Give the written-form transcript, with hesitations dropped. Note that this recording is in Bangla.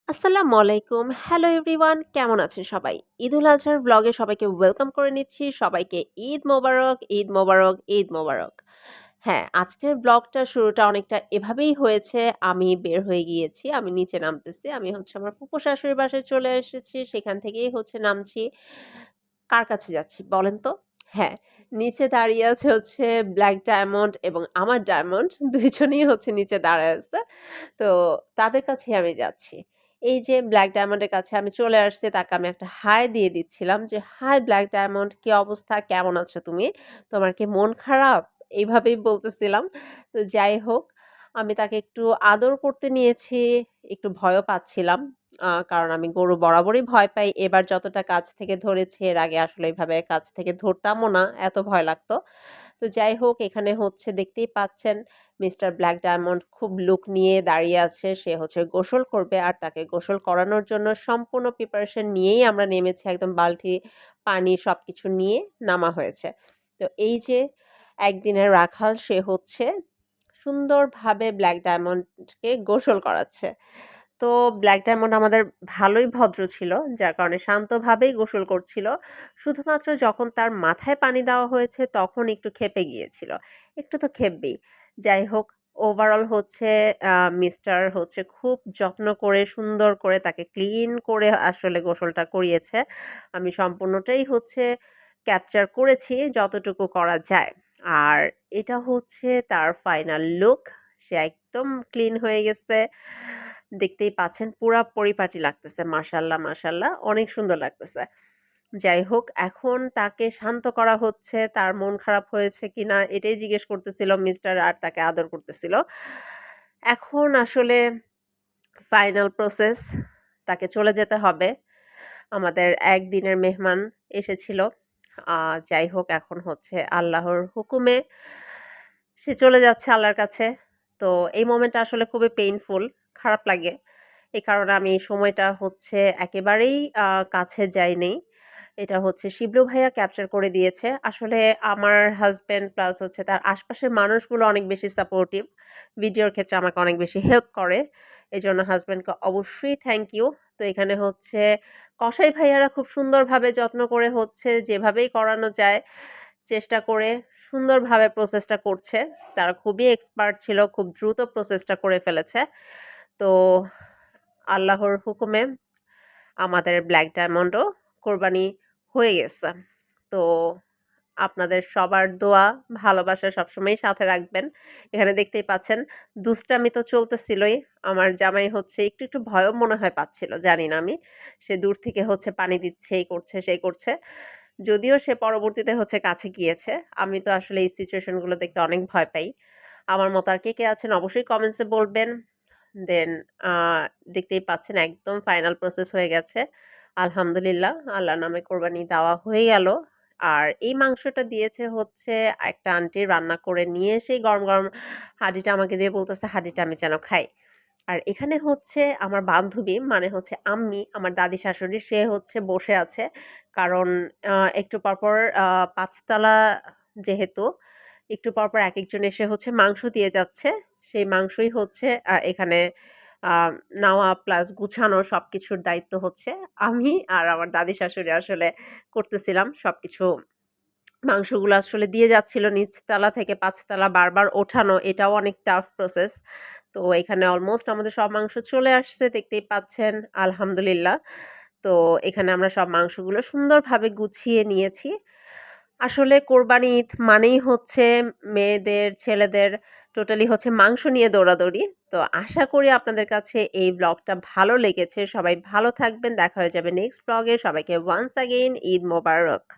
আসসালামু আলাইকুম। হ্যালো এভরিওয়ান, কেমন আছেন সবাই? ঈদুল আজহার ব্লগে সবাইকে ওয়েলকাম করে নিচ্ছি। সবাইকে ঈদ মোবারক, ঈদ মোবারক, ঈদ মোবারক। হ্যাঁ, আজকের ব্লগটার শুরুটা অনেকটা এভাবেই হয়েছে। আমি বের হয়ে গিয়েছি। আমি নিচে নামতেছি। আমি আমার ফুফু শাশুড়ির বাসায় চলে এসেছি। সেখান থেকেই নামছি। কার কাছে যাচ্ছি বলেন তো? হ্যাঁ, নিচে দাঁড়িয়ে আছে ব্ল্যাক ডায়মন্ড এবং আমার ডায়মন্ড ২ জনেই নিচে দাঁড়ায় আছে। তো তাদের কাছেই আমি যাচ্ছি। এই যে ব্ল্যাক ডায়মন্ডের কাছে আমি চলে আসছি, তাকে আমি একটা হাই দিয়ে দিচ্ছিলাম যে, "হাই ব্ল্যাক ডায়মন্ড, কি অবস্থা? কেমন আছো তুমি? তোমার কি মন খারাপ?" এইভাবেই বলতেছিলাম। তো যাই হোক, আমি তাকে একটু আদর করতে নিয়েছি, একটু ভয়ও পাচ্ছিলাম। কারণ আমি গরু বরাবরই ভয় পাই। এবার যতটা কাছ থেকে ধরেছি, এর আগে আসলে এভাবে কাছ থেকে ধরতামও না, এত ভয় লাগতো। তো যাই হোক, এখানে দেখতেই পাচ্ছেন মিস্টার ব্ল্যাক ডায়মন্ড খুব লুক নিয়ে দাঁড়িয়ে আছে। সে গোসল করবে আর তাকে গোসল করানোর জন্য সম্পূর্ণ প্রিপারেশন নিয়েই আমরা নেমেছি। একদম বালতি, পানি সবকিছু নিয়ে নামা হয়েছে। তো এই যে একদিনের রাখাল সে সুন্দরভাবে ব্ল্যাক ডায়মন্ডকে গোসল করাচ্ছে। তো ব্ল্যাক ডায়মন্ড আমাদের ভালোই ভদ্র ছিল। যার কারণে শান্তভাবেই গোসল করছিল। শুধুমাত্র যখন তার মাথায় পানি দেওয়া হয়েছে তখন একটু ক্ষেপে গিয়েছিল। একটু তো ক্ষেপবেই। যাই হোক, ওভারঅল মিস্টার খুব যত্ন করে সুন্দর করে তাকে ক্লিন করে আসলে গোসলটা করিয়েছে। আমি সম্পূর্ণটাই ক্যাপচার করেছি যতটুকু করা যায়। আর এটা তার ফাইনাল লুক। সে একদম ক্লিন হয়ে গেছে। দেখতেই পাচ্ছেন পুরা পরিপাটি লাগতেছে। মাশাআল্লাহ, মাশাআল্লাহ অনেক সুন্দর লাগতেছে। যাই হোক, এখন তাকে শান্ত করা হচ্ছে। তার মন খারাপ হয়েছে কিনা এটাই জিজ্ঞেস করতেছিল মিস্টার, আর তাকে আদর করতেছিল। এখন আসলে ফাইনাল প্রসেস, তাকে চলে যেতে হবে। আমাদের একদিনের মেহমান এসেছিল। যাই হোক, এখন আল্লাহর হুকুমে সে চলে যাচ্ছে আল্লাহর কাছে। তো এই মোমেন্টটা আসলে খুবই পেইনফুল, খারাপ লাগে। এই কারণে আমি এই সময়টা একেবারেই কাছে যাই নাই। এটা শিবলু ভাইয়া ক্যাপচার করে দিয়েছে। আসলে আমার হাসব্যান্ড প্লাস তার আশপাশের মানুষগুলো অনেক বেশি সাপোর্টিভ। ভিডিওর ক্ষেত্রে আমাকে অনেক বেশি হেল্প করে। এজন্য হাসব্যান্ডকে অবশ্যই থ্যাংক ইউ। তো এখানে কসাই ভাইয়ারা খুব সুন্দরভাবে যত্ন করে যেভাবেই করানো যায় চেষ্টা করে সুন্দরভাবে প্রসেসটা করছে। তারা খুবই এক্সপার্ট ছিল, খুব দ্রুত প্রসেসটা করে ফেলেছে। তো আল্লাহর হুকুমে আমাদের ব্ল্যাক ডায়মন্ডও কোরবানি হয়ে গেছে। তো আপনাদের সবার দোয়া, ভালোবাসা সবসময়ই সাথে রাখবেন। এখানে দেখতেই পাচ্ছেন দুষ্টামি তো চলতেছিলই। আমার জামাই একটু ভয়ও মনে হয় পাচ্ছিল, জানি না আমি। সে দূর থেকে পানি দিচ্ছে, এই করছে, সেই করছে। যদিও সে পরবর্তীতে কাছে গিয়েছে। আমি তো আসলে এই সিচুয়েশন গুলো দেখতে অনেক ভয় পাই। আমার মতো আর কে আছেন অবশ্যই কমেন্টসে বলবেন। দেন আ দেখতেই পাচ্ছেন একদম ফাইনাল প্রসেস হয়ে গেছে। আলহামদুলিল্লাহ, আল্লাহর নামে কোরবানি দেওয়া হয়ে গেল। আর এই মাংসটা দিয়েছে একটা আন্টি রান্না করে নিয়ে এসেই গরম, গরম হাঁড়িটা আমাকে দিয়ে বলতেছে, "হাঁড়িটা আমি যেন খাই।" আর এখানে আমার বান্ধবী মানে আম্মি, আমার দাদি শাশুড়ি, সে বসে আছে। কারণ একটু পরপর ৫ তলা যেহেতু, একটু পরপর একেকজন এসে মাংস দিয়ে যাচ্ছে। সেই মাংসই এখানে আ নেওয়া প্লাস গুছানো সবকিছুর দায়িত্ব আমি আর আমার দাদি শাশুড়ি আসলে করতেছিলাম। সবকিছু মাংসগুলো আসলে দিয়ে যাচ্ছিল নিচতলা থেকে ৫ তলা বারবার ওঠানো, এটাও অনেক টাফ প্রসেস। তো এখানে অলমোস্ট আমাদের সব মাংস চলে আসছে, দেখতেই পাচ্ছেন আলহামদুলিল্লাহ। তো এখানে আমরা সব মাংসগুলো সুন্দরভাবে গুছিয়ে নিয়েছি। আসলে কোরবানি ঈদ মানেই মেয়েদের, ছেলেদের টোটালি মাংস নিয়ে দৌড়াদৌড়ি। তো আশা করি আপনাদের কাছে এই ব্লগটা ভালো লেগেছে। সবাই ভালো থাকবেন। দেখা হয়ে যাবে নেক্সট ব্লগে। সবাইকে ওয়ান্স অ্যাগেইন ঈদ মোবারক।